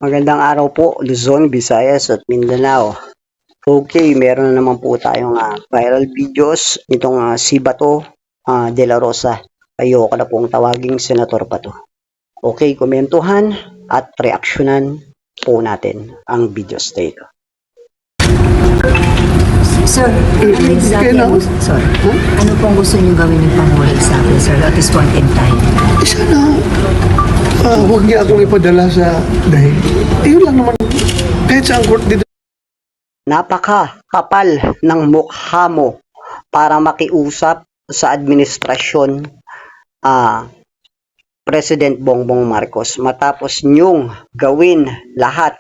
Magandang araw po, Luzon, Visayas at Mindanao. Okay, meron na naman po tayong viral videos nitong si Bato de la Rosa. Ayoko na pong tawaging Senator Bato. Okay, komentuhan at reaksyonan po natin ang videos na ito. Sir, ano exactly ano pong gusto niyo gawin ng Pangulo sa akin, sir, at this point in time? Sana huwag niya akong ipadala sa dahil. Yun lang naman. Kahit sa court dito. Napakakapal ng mukha mo para makiusap sa administrasyon President Bongbong Marcos matapos niyong gawin lahat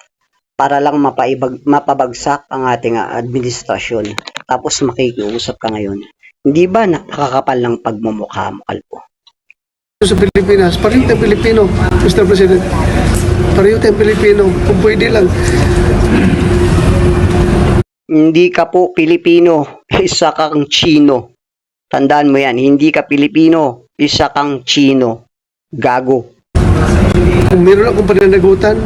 para lang mapabagsak ang ating administrasyon. Tapos makikiusap ka ngayon. Hindi ba nakakapal ng pagmumukha mo, Kalbo? Sa Pilipinas, pareho tayong Pilipino, Mr. President. Pareho tayong Pilipino, kung pwede lang. Hindi ka po Pilipino, isa kang Chino. Tandaan mo yan, hindi ka Pilipino, isa kang Chino. Gago. Kung meron akong pananagutan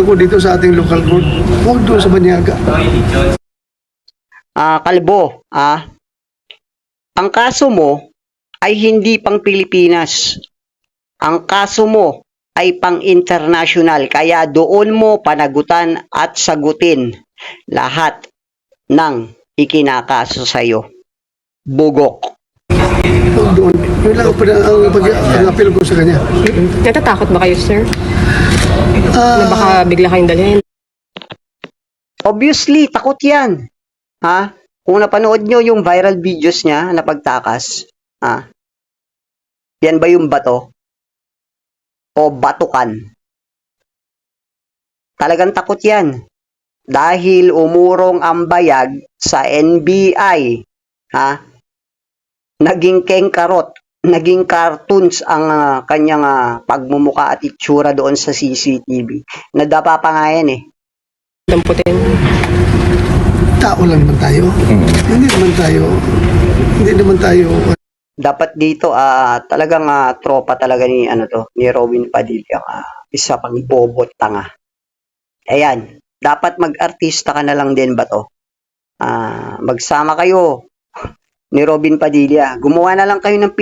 ko dito sa ating local court, huwag doon sa Banyaga. Kalbo, ang kaso mo ay hindi pang Pilipinas. Ang kaso mo ay pang international. Kaya doon mo panagutan at sagutin lahat ng ikinakaso sa'yo. Bugok. Huwag doon. Yun lang ang apel ko sa kanya. Natatakot ba kayo, sir? Na baka bigla kayong dalhin? Obviously, takot yan. Kung napanood nyo yung viral videos niya na pagtakas, yan ba yung bato? O batukan? Talagang takot yan. Dahil umurong ang bayag sa NBI, naging kengkarot, naging cartoons ang kanyang pagmumuka at itsura doon sa CCTV. Nadapa pa nga yan Damputin. Tao lang naman tayo. Hindi naman tayo. Dapat dito talagang tropa talaga ni ni Robin Padilla, isa pang bobot tanga. Ayan, dapat mag-artista ka na lang din ba to? Magsama kayo ni Robin Padilla. Gumawa na lang kayo ng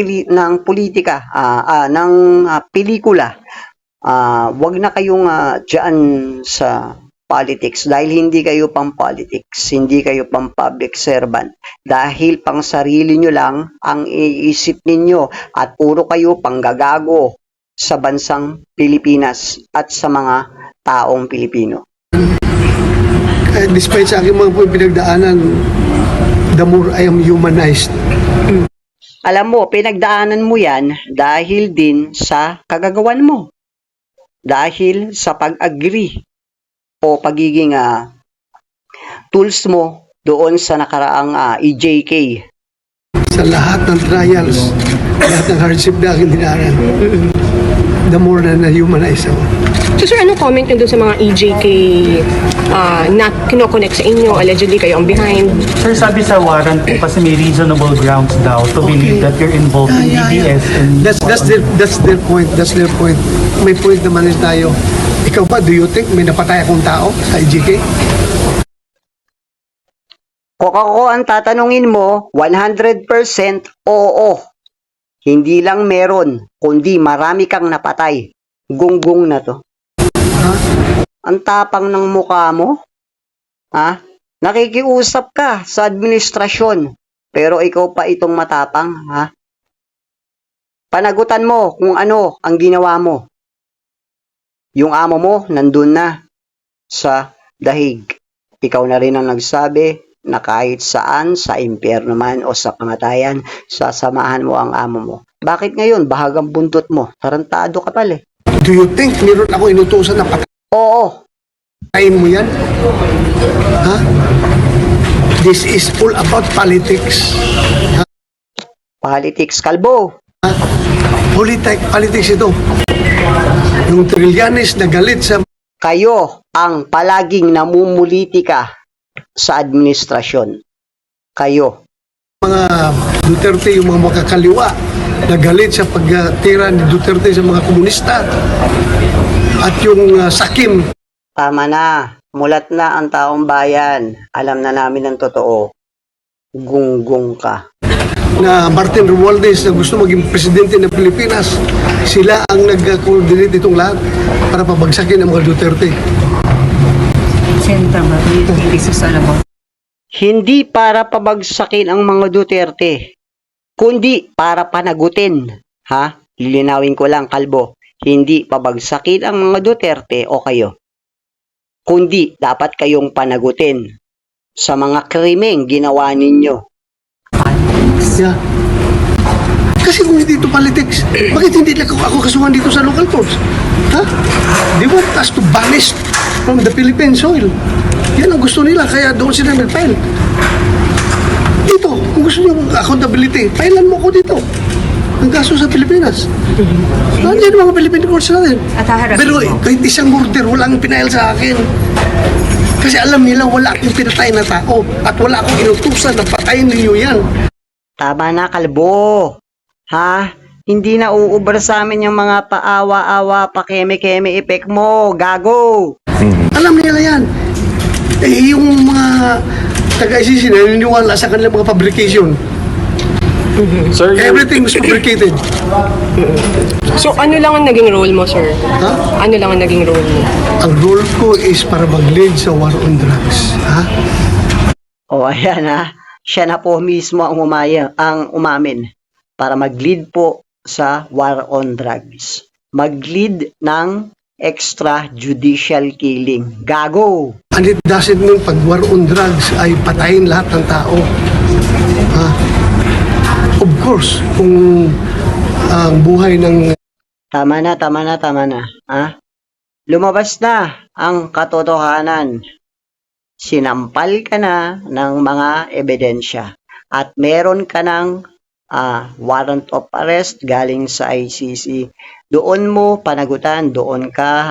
politika, ng pelikula. Wag na kayong diyan sa politics dahil hindi kayo pang politics, hindi kayo pang public servant, dahil pang sarili nyo lang ang iisip ninyo at puro kayo panggagago sa bansang Pilipinas at sa mga taong Pilipino. Despite sa aking mga pinagdaanan, the more I am humanized. Alam mo, pinagdaanan mo yan dahil din sa kagagawan mo, dahil sa pag-agree o pagiging tools mo doon sa nakaraang EJK. Sa lahat ng trials, lahat ng hardship na aking dinaanan, the more na humanize ako. So, sir, ano comment nyo doon sa mga EJK na kinoconnect sa inyo? Allegedly, kayo ang behind. Sir, sabi sa warrant po kasi may reasonable grounds daw to believe that you're involved in DBS. And That's their point. That's their point. May point naman is tayo. Ikaw ba, do you think may napatay akong tao sa IGK? Kung ako ang tatanungin mo, 100% oo. Hindi lang meron, kundi marami kang napatay. Gunggong na to. Ang tapang ng mukha mo? Nakikiusap ka sa administrasyon, pero ikaw pa itong matapang, Panagutan mo kung ano ang ginawa mo. Yung amo mo, nandun na sa dahig. Ikaw na rin ang nagsabi na kahit saan, sa impyerno man o sa kamatayan, sasamahan mo ang amo mo. Bakit ngayon, bahagang buntot mo? Tarantado ka pala. Do you think meron ako inutusan na Oo. patayin mo yan? This is all about politics. Politics, Kalbo. Politics ito. Yung Trillanes na galit sa Kayo ang palaging namumulitika sa administrasyon. Kayo. mga Duterte, yung mga makakaliwa na galit sa pagtira ni Duterte sa mga komunista. at yung sakim Tama na. Mulat na ang taong bayan. Alam na namin ang totoo. Gunggong ka. na Martin Romualdez na gusto maging presidente ng Pilipinas. Sila ang nag-coordinate itong lahat para pabagsakin ang mga Duterte. Senator, what do you think this is all about? Hindi para pabagsakin ang mga Duterte, kundi para panagutin. Ha? Lilinawin ko lang, Kalbo. Hindi pabagsakin ang mga Duterte o kayo. Kundi dapat kayong panagutin sa mga krimeng ginawa ninyo. Yeah. Kasi kung hindi ito politics, bakit hindi ako kasuhan dito sa local courts? Ha? They want us to banish from the Philippine soil. Yan ang gusto nila, kaya doon sila nag-file. Dito, kung gusto niyo accountability, filean mo ko dito. Ang kaso sa Pilipinas. Nandiyan yung mga Philippine courts natin. At haharapin Pero mo. kahit isang murder, walang pinail sa akin. Kasi alam nila wala akong pinatay na tao at wala akong inutusan na patayin ninyo yan. Tama na, Kalbo. Ha? Hindi na uubra sa amin yung mga paawa-awa, pakeme-keme effect mo. Gago! Alam nila yan. Eh, yung mga taga-ICC naniniwala sa kanilang mga fabrication. Sir, Everything is fabricated. So, ano lang ang naging role mo, sir? Ha? Ano lang ang naging role mo? Ang role ko is para mag-lead sa war on drugs. Ha? O, ayan ha. Siya na po mismo ang umamin para mag-lead po sa war on drugs. Mag-lead ng extrajudicial killing. Gago! And it doesn't mean pag war on drugs ay patayin lahat ng tao. Ha? Of course, kung ang buhay ng Tama na, tama na, tama na. Ha? Lumabas na ang katotohanan. Sinampal ka na ng mga ebidensya at meron ka ng warrant of arrest galing sa ICC. Doon mo panagutan, doon ka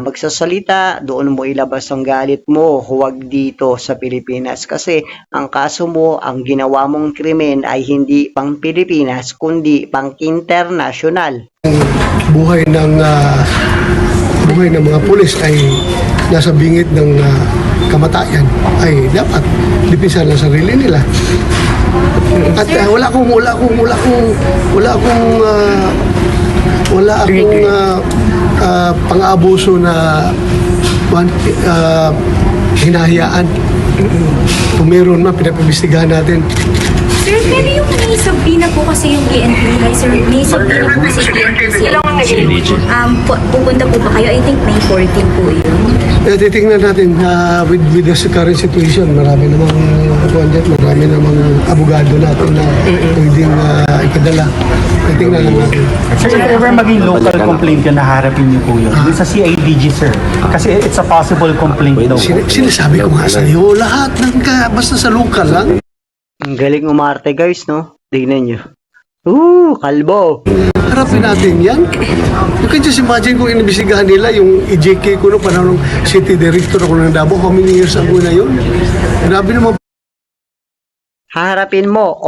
magsasalita, doon mo ilabas ang galit mo, huwag dito sa Pilipinas. Kasi ang kaso mo, ang ginawa mong krimen ay hindi pang Pilipinas, kundi pang international. buhay ng mga pulis ay nasa bingit ng kamatayan ay dapat depensahan ang sarili nila. At wala akong pang-abuso na hinahayaan. Kung meron man, pinapabistigahan natin. Sir, pero yung may sabina po kasi yung PNP, guys, sir, may sabina po kasi PNP. Pupunta po ba kayo? I think May 14 po yun. Titingnan natin with the current situation, marami namang abogado natin na pwedeng ipadala. Titingnan lang natin. Sir, if ever maging local complaint yun, naharapin niyo po yun. Yung sa CIDG, sir. Kasi it's a possible complaint daw. Sinasabi ko nga sa iyo, lahat basta sa local lang. Ang galing umarte guys, no? Tignan nyo. Kalbo! Harapin natin yan. You can just imagine kung inibisigahan nila yung EJK ko noong panahon ng city director ako ng Davao. How many years ago na yun? Grabe naman. Haharapin mo,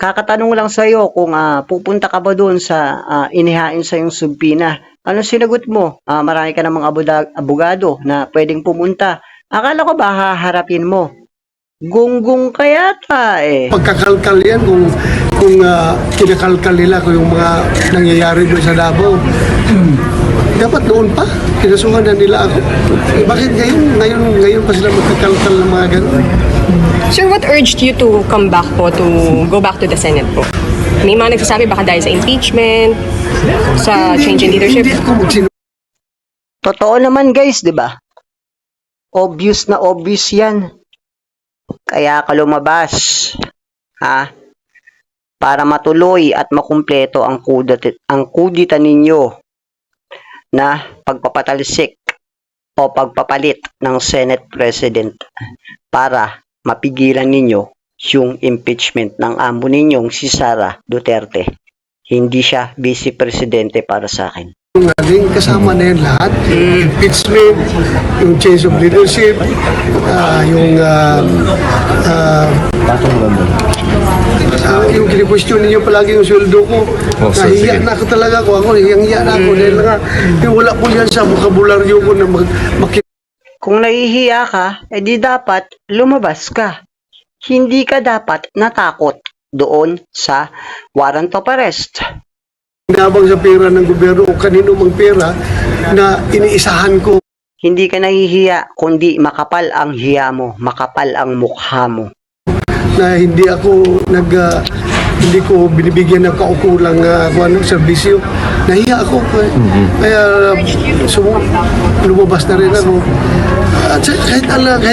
kakatanong lang sa'yo kung pupunta ka ba doon sa inihain sa yung subpina. Ano sinagot mo? Marami ka namang abogado na pwedeng pumunta. Akala ko ba haharapin mo? Gunggong ka yata eh. Pagkakalkal yan kung kinakalkal nila kung yung mga nangyayari doon sa Davao. Dapat noon pa, kinasuhan na nila ako. Bakit ngayon pa sila magkakalkal ng mga ganun? Sir, what urged you to come back po, to go back to the Senate po? May mga nagsasabi baka dahil sa impeachment, sa change in leadership? Hindi ako Totoo naman guys, di ba? Obvious na obvious yan. Kaya ka lumabas. Para matuloy at makumpleto ang kudita ninyo na pagpapatalsik o pagpapalit ng Senate President para mapigilan ninyo yung impeachment ng amo ninyong si Sara Duterte. Hindi siya vice presidente para sa akin. Ngaling kasama na yan lahat. Impeachment, yung change of leadership, yung Yung kini-question ninyo palagi yung sweldo ko. Nahiya na ako talaga ko. Ako, hiyang-hiya na ako. Dahil nga, wala po yan sa vokabularyo ko na Kung nahihiya ka, edi dapat lumabas ka. Hindi ka dapat natakot doon sa warrant of arrest. makinabang sa pera ng gobyerno o kanino mang pera na iniisahan ko. Hindi ka nahihiya, kundi makapal ang hiya mo, makapal ang mukha mo. Na hindi ako hindi ko binibigyan ng kaukulang serbisyo. Nahiya ako. Kaya lumabas na rin ako. At kahit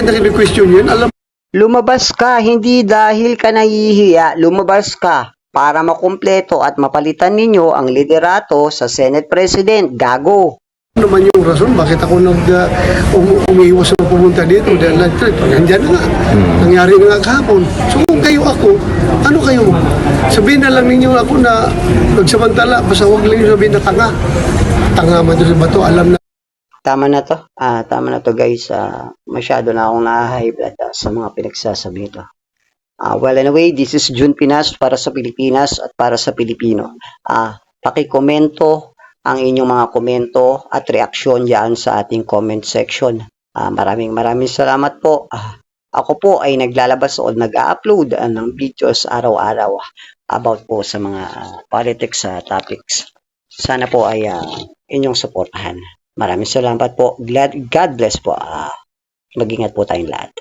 na question yun, alam Lumabas ka, hindi dahil ka nahihiya, lumabas ka para makumpleto at mapalitan ninyo ang liderato sa Senate President. Gago. naman yung rason bakit ako umiiwas na pumunta dito dahil nandiyan na nga. Nangyari na nga kahapon. So kung kayo ako, ano kayo? Sabihin na lang ninyo ako na nagsamantala, basta huwag lang yung sabihin na tanga. Tanga man doon ba to? Alam na. Tama na to. Tama na to guys. Masyado na akong na-high blood sa mga pinagsasabi ito. Well, anyway, this is June Pinas para sa Pilipinas at para sa Pilipino. Pakikomento ang inyong mga komento at reaksyon diyan sa ating comment section. Maraming salamat po. Ako po ay naglalabas o nag-upload ng videos araw-araw about po sa mga politics topics. Sana po ay inyong suportahan. Maraming salamat po. God bless po. Mag-ingat po tayong lahat.